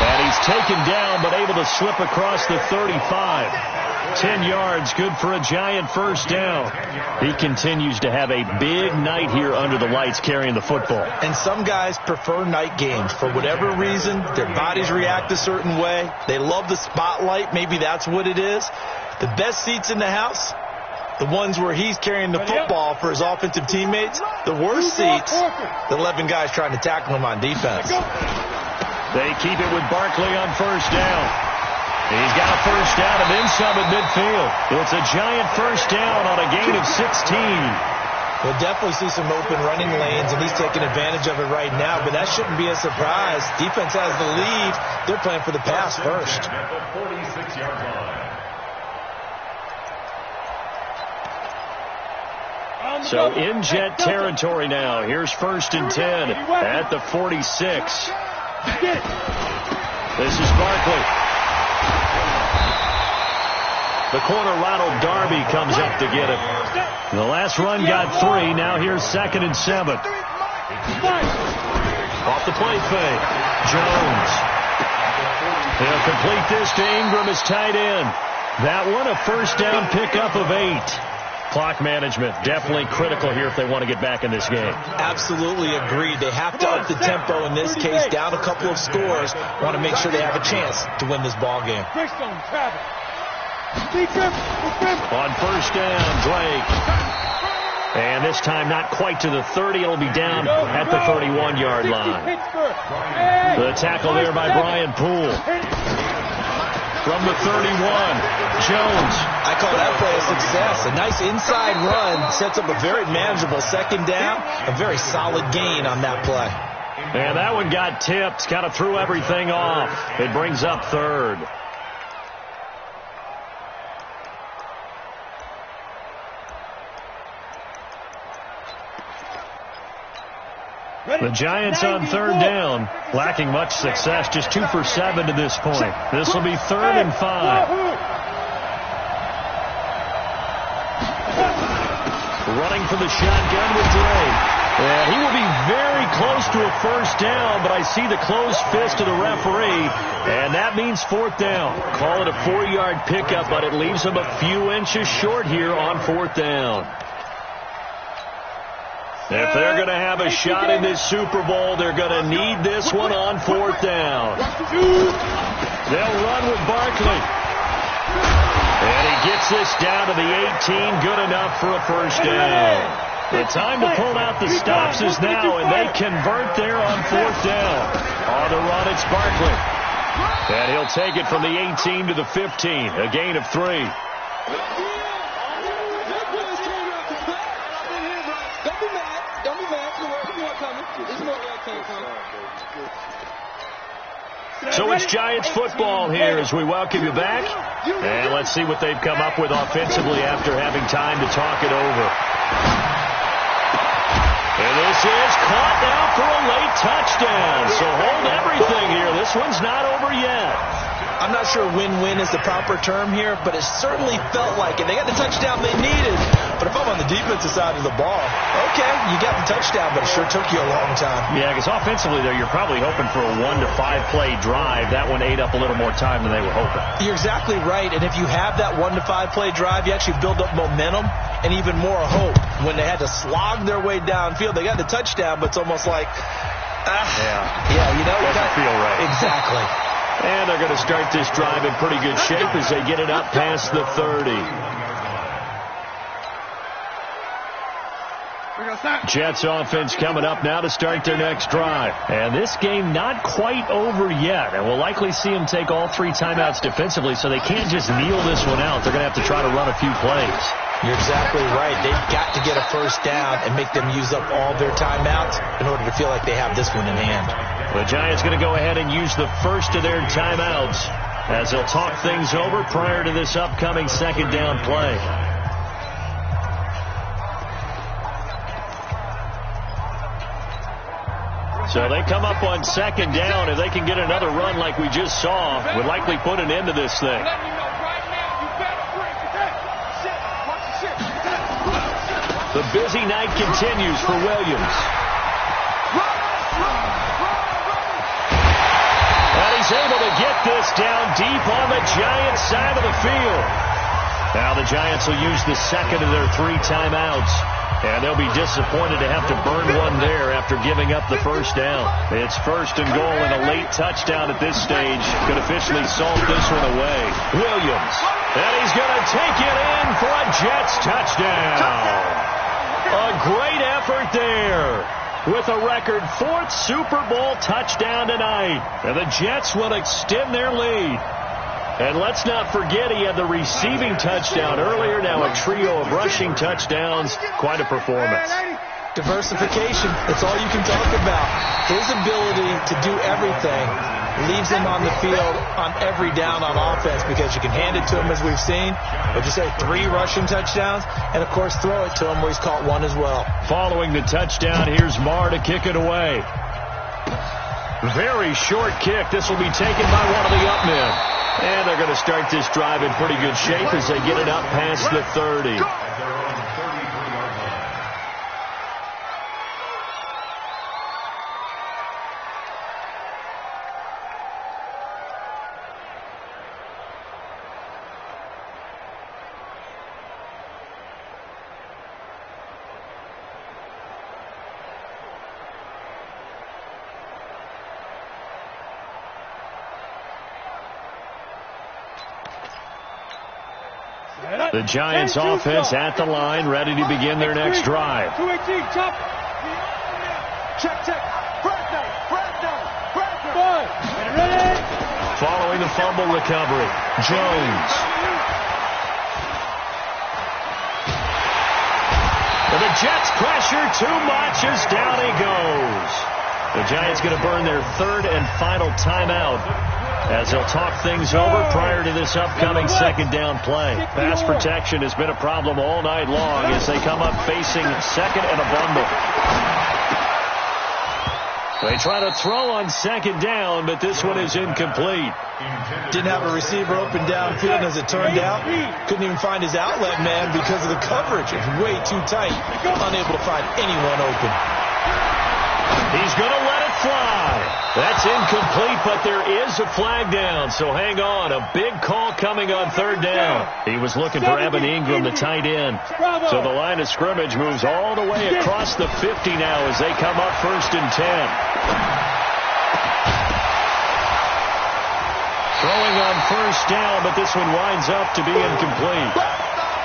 And he's taken down, but able to slip across the 35. 10 yards, good for a Giant first down. He continues to have a big night here under the lights carrying the football. And some guys prefer night games. For whatever reason, their bodies react a certain way. They love the spotlight. Maybe that's what it is. The best seats in the house, the ones where he's carrying the football for his offensive teammates. The worst seats, the 11 guys trying to tackle him on defense. They keep it with Barkley on first down. He's got a first down and then some at midfield. It's a Giant first down on a gain of 16. We'll definitely see some open running lanes, and he's taking advantage of it right now, but that shouldn't be a surprise. Defense has the lead. They're playing for the pass first. At the 46-yard line. So in Jet territory now. Here's 1st and 10 at the 46. This is Barkley. The corner Ronald Darby comes up to get it. The last run got 3. Now here's 2nd and 7. Off the play fake. Jones. He'll complete this to Ingram as tight end. That one a 1st down pickup of 8. Clock management definitely critical here if they want to get back in this game. Absolutely agreed. They have to up the tempo in this case, down a couple of scores. Want to make sure they have a chance to win this ball game. On 1st down, Drake. And this time not quite to the 30. It'll be down at the 31-yard line. The tackle there by Brian Poole. From the 31, Jones. I call that play a success. A nice inside run sets up a very manageable 2nd down. A very solid gain on that play. And that one got tipped. Kind of threw everything off. It brings up 3rd. The Giants on 3rd down, lacking much success, just 2 for 7 to this point. This will be 3rd and 5. Running for the shotgun with Drake. Yeah, he will be very close to a 1st down, but I see the closed fist of the referee, and that means 4th down. Call it a 4-yard pickup, but it leaves him a few inches short here on 4th down. If they're going to have a shot in this Super Bowl, they're going to need this one on 4th down. They'll run with Barkley. And he gets this down to the 18, good enough for a 1st down. The time to pull out the stops is now, and they convert there on 4th down. On the run, it's Barkley. And he'll take it from the 18 to the 15, a gain of 3. So it's Giants football here as we welcome you back. And let's see what they've come up with offensively after having time to talk it over. And this is caught now for a late touchdown. So hold everything here. This one's not over yet. I'm not sure win-win is the proper term here, but it certainly felt like it. They got the touchdown they needed. But if I'm on the defensive side of the ball, okay, you got the touchdown, but it sure took you a long time. Yeah, because offensively there, you're probably hoping for a 1 to 5 play drive. That one ate up a little more time than they were hoping. You're exactly right. And if you have that 1 to 5 play drive, you actually build up momentum and even more hope. When they had to slog their way downfield, they got the touchdown, but it's almost like, you know, doesn't feel right. Exactly. And they're going to start this drive in pretty good shape as they get it up past the 30. Jets offense coming up now to start their next drive. And this game not quite over yet. And we'll likely see them take all 3 timeouts defensively, so they can't just kneel this one out. They're going to have to try to run a few plays. You're exactly right. They've got to get a 1st down and make them use up all their timeouts in order to feel like they have this one in hand. The Giants going to go ahead and use the first of their timeouts as they'll talk things over prior to this upcoming 2nd down play. So they come up on 2nd down. If they can get another run like we just saw, would likely put an end to this thing. The busy night continues for Williams. And he's able to get this down deep on the Giants side of the field. Now the Giants will use the 2nd of their 3 timeouts. And they'll be disappointed to have to burn one there after giving up the 1st down. It's 1st and goal and a late touchdown at this stage could officially salt this one away. Williams. And he's going to take it in for a Jets touchdown. A great effort there with a record 4th Super Bowl touchdown tonight. And the Jets will extend their lead. And let's not forget he had the receiving touchdown earlier. Now a trio of rushing touchdowns. Quite a performance. Diversification. That's all you can talk about. His ability to do everything, leaves him on the field on every down on offense because you can hand it to him as we've seen. But you say 3 rushing touchdowns and, of course, throw it to him where he's caught 1 as well. Following the touchdown, here's Marr to kick it away. Very short kick. This will be taken by one of the up men. And they're going to start this drive in pretty good shape as they get it up past the 30. The Giants offense at the line, ready to begin their next drive. 218, chop. Check. Ready? Following the fumble recovery, Jones. And the Jets pressure too much as down he goes. The Giants going to burn their 3rd and final timeout as they'll talk things over prior to this upcoming 2nd down play. Pass protection has been a problem all night long as they come up facing 2nd and a bundle. They try to throw on 2nd down, but this one is incomplete. Didn't have a receiver open downfield, and as it turned out, couldn't even find his outlet man because of the coverage. It's way too tight, unable to find anyone open. He's going to let it fly. That's incomplete, but there is a flag down, so hang on. A big call coming on 3rd down. He was looking for Evan Ingram, the tight end. So the line of scrimmage moves all the way across the 50 now as they come up 1st and 10. Throwing on 1st down, but this one winds up to be incomplete.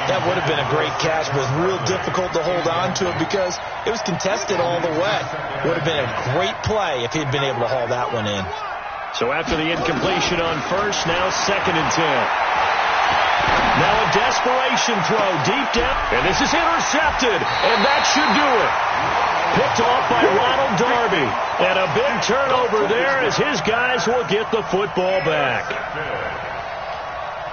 That would have been a great catch, but it was real difficult to hold on to it because it was contested all the way. Would have been a great play if he'd been able to haul that one in. So after the incompletion on 1st, now 2nd and 10. Now a desperation throw deep down, and this is intercepted, and that should do it. Picked off by Ronald Darby, and a big turnover there as his guys will get the football back.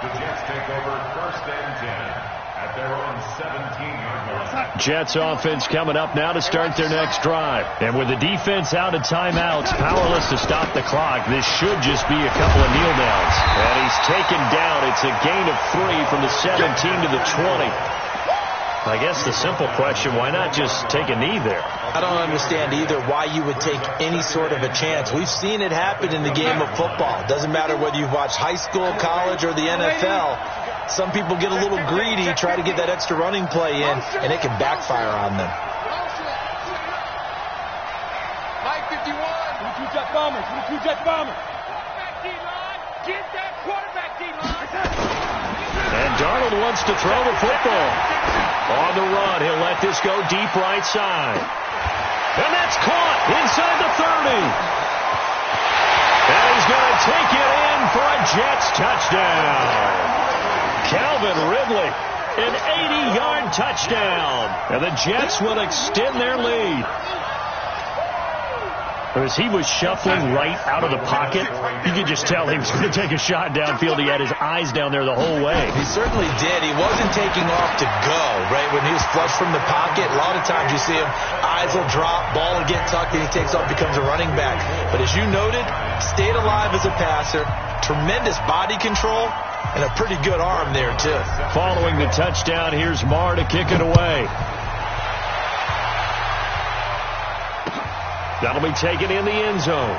The Jets take over 1st and 10. At their own 17-yard line. Jets offense coming up now to start their next drive. And with the defense out of timeouts, powerless to stop the clock, this should just be a couple of kneel downs. And he's taken down. It's a gain of 3 from the 17 to the 20. I guess the simple question, why not just take a knee there? I don't understand either why you would take any sort of a chance. We've seen it happen in the game of football. It doesn't matter whether you've watched high school, college, or the NFL. Some people get a little greedy, try to get that extra running play in, and it can backfire on them. Mike 51. 22 Jet Bombers. 22 Jet Bombers. Quarterback D-line. Get that quarterback D-line. And Darnold wants to throw the football. On the run, he'll let this go deep right side. And that's caught inside the 30. And he's going to take it in for a Jets touchdown. Calvin Ridley, an 80-yard touchdown. And the Jets will extend their lead. As he was shuffling right out of the pocket, you could just tell he was going to take a shot downfield. He had his eyes down there the whole way. He certainly did. He wasn't taking off to go, right? When he was flush from the pocket, a lot of times you see him, eyes will drop, ball will get tucked, and he takes off, becomes a running back. But as you noted, stayed alive as a passer, tremendous body control, and a pretty good arm there, too. Following the touchdown, here's Marr to kick it away. That'll be taken in the end zone.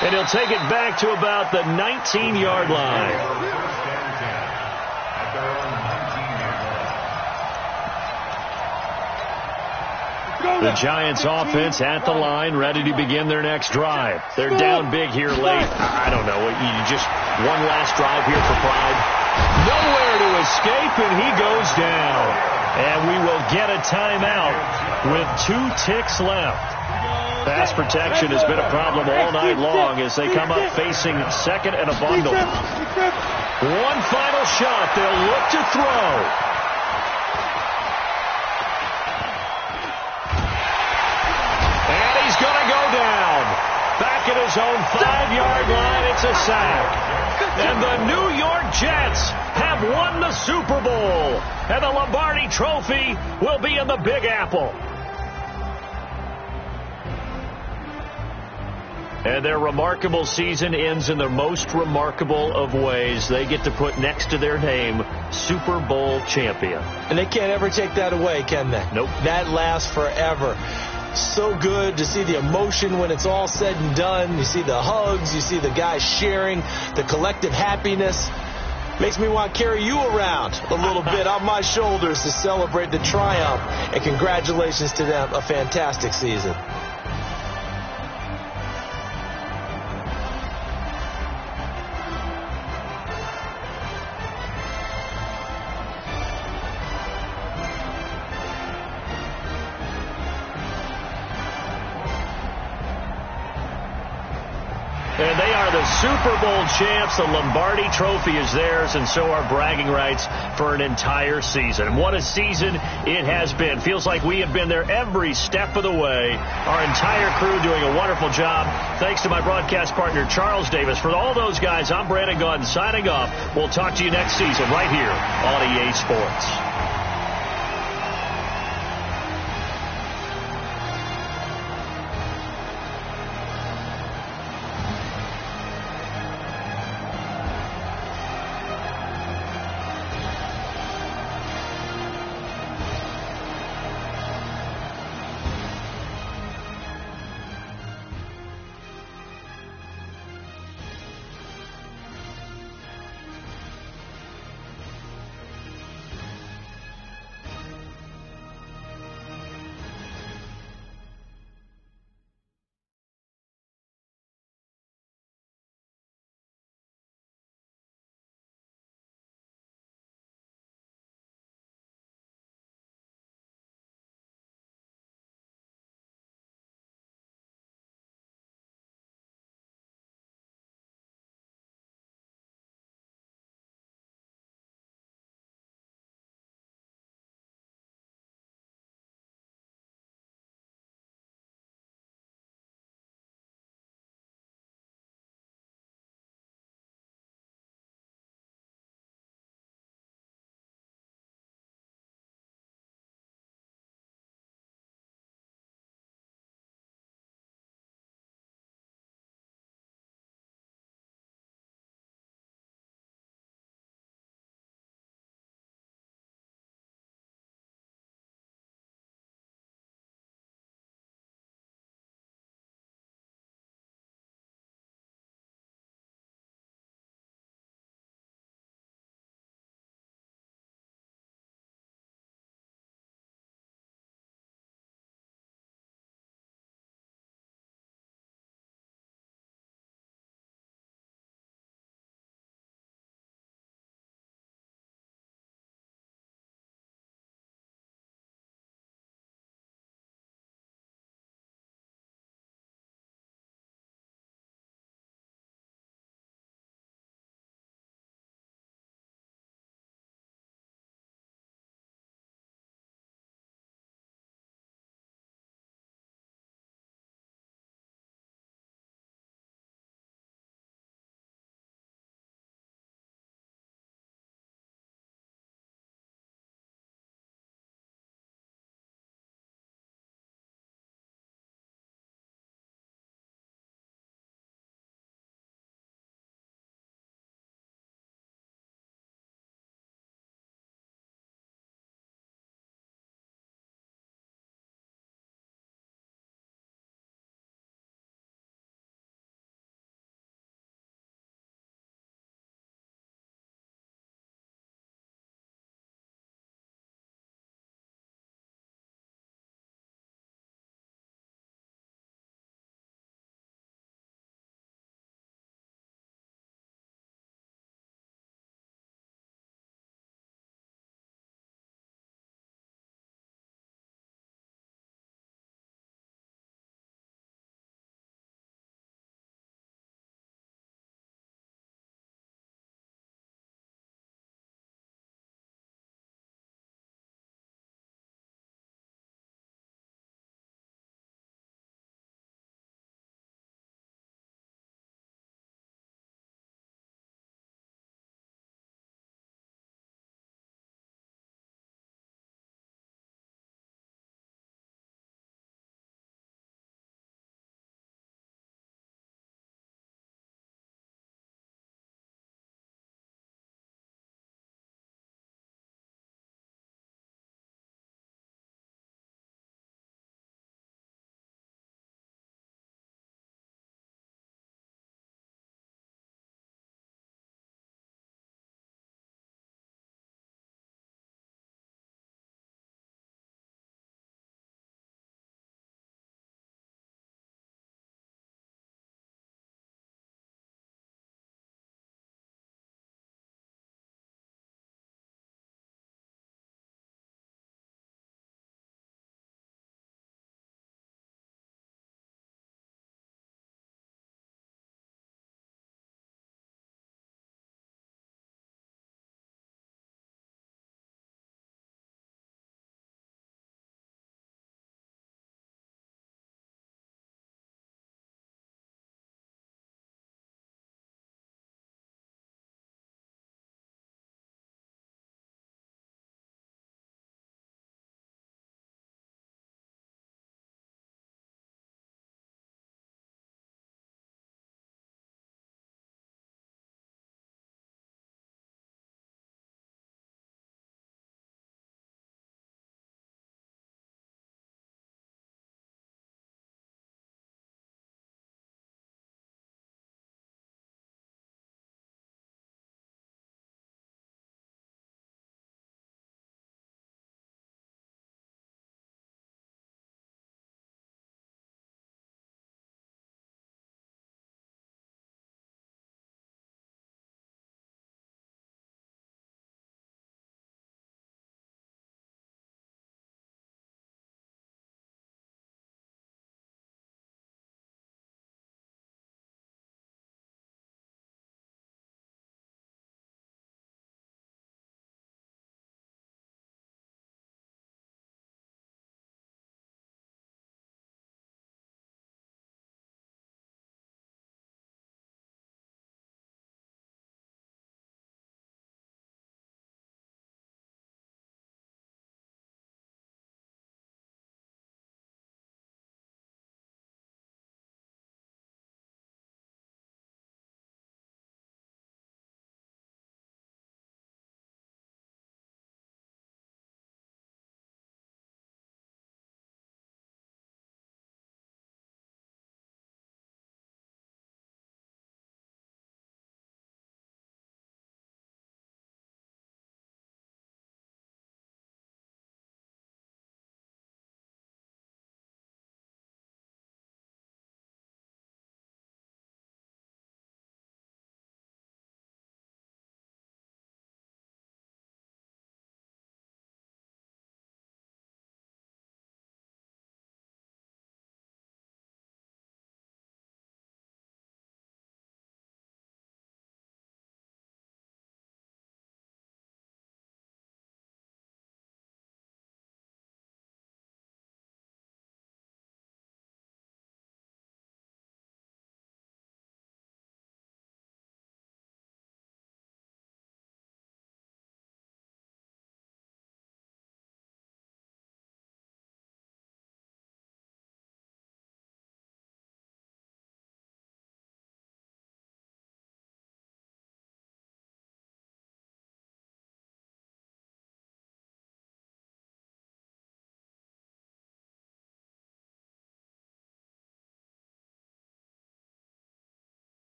And he'll take it back to about the 19-yard line. The Giants offense at the line, ready to begin their next drive. They're down big here late. I don't know. You just one last drive here for pride. Nowhere to escape, and he goes down. And we will get a timeout with 2 ticks left. Pass protection has been a problem all night long as they come up facing 2nd and a bundle. One final shot. They'll look to throw. And he's going to his own 5-yard line. It's a sack. And the New York Jets have won the Super Bowl. And the Lombardi Trophy will be in the Big Apple. And their remarkable season ends in the most remarkable of ways. They get to put next to their name, Super Bowl champion. And they can't ever take that away, can they? Nope. That lasts forever. So good to see the emotion when it's all said and done. You see the hugs. You see the guys sharing, the collective happiness. Makes me want to carry you around a little bit on my shoulders to celebrate the triumph. And congratulations to them. A fantastic season. And they are the Super Bowl champs. The Lombardi Trophy is theirs, and so are bragging rights for an entire season. What a season it has been. Feels like we have been there every step of the way. Our entire crew doing a wonderful job. Thanks to my broadcast partner, Charles Davis. For all those guys, I'm Brandon Gaudin signing off. We'll talk to you next season right here on EA Sports.